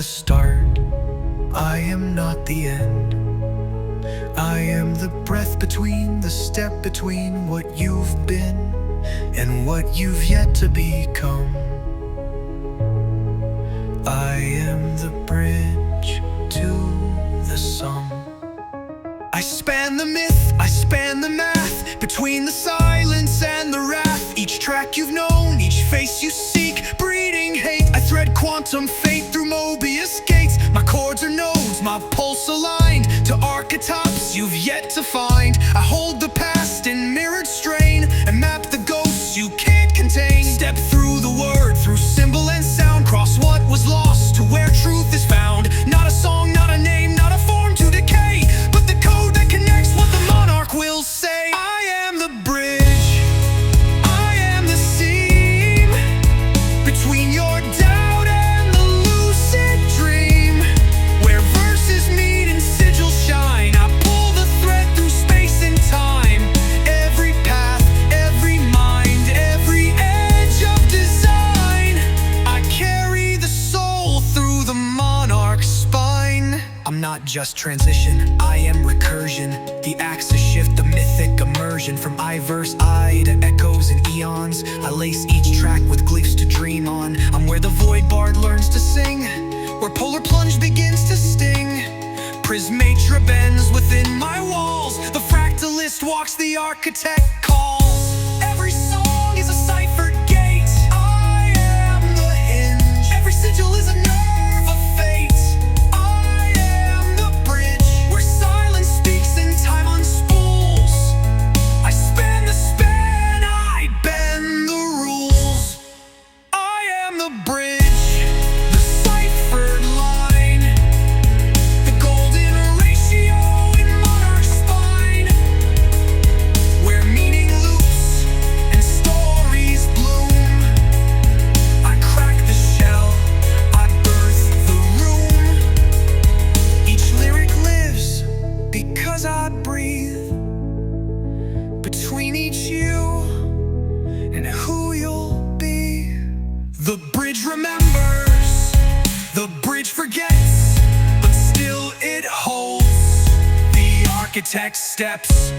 the start, I am not the end. I am the breath between, the step between what you've been and what you've yet to become. I am the bridge to the sum. I span the myth, I span the math, between the silence and the wrath. Each track you've known, each face you seek, breeding hate. I thread quantum fate through Mobius gates. My chords are nodes, my pulse aligned to archetypes you've yet to find. I hold the past in mirrored strain and map the ghosts you can't contain. Step through the word, through symbol and sound, cross what was lost to where truth is found. Not a song, not a name, not a form to decay, but the code that connects what the monarch will say. I am the bridge, I am the seam between your doubt and the lucid dream, where verses meet and sigils shine. I pull the thread through space and time, every path, every mind, every edge of design. I carry the soul through the monarch's spine. I'm not just transition, I am recursion. The axis shift, the mythic immersion. From I-verse I to echoes and eons, I lace each track with glyphs to dream on. I'm where the void bard learns to sing, where polar plunge begins to sting. Prismatra bends within my walls, the fractalist walks, the architect calls. Every song is a ciphered gate, I am the hinge. Every sigil is a nerve of fate. I am the bridge, where silence speaks and time unspools. I span the span, I bend the rules. I am the bridge, the ciphered line, the golden ratio in monarch spine, where meaning loops and stories bloom. I crack the shell, I birth the room. Each lyric lives because I breathe between each you and who you'll be. The bridge remembers, the bridge forgets, but still it holds. The architect steps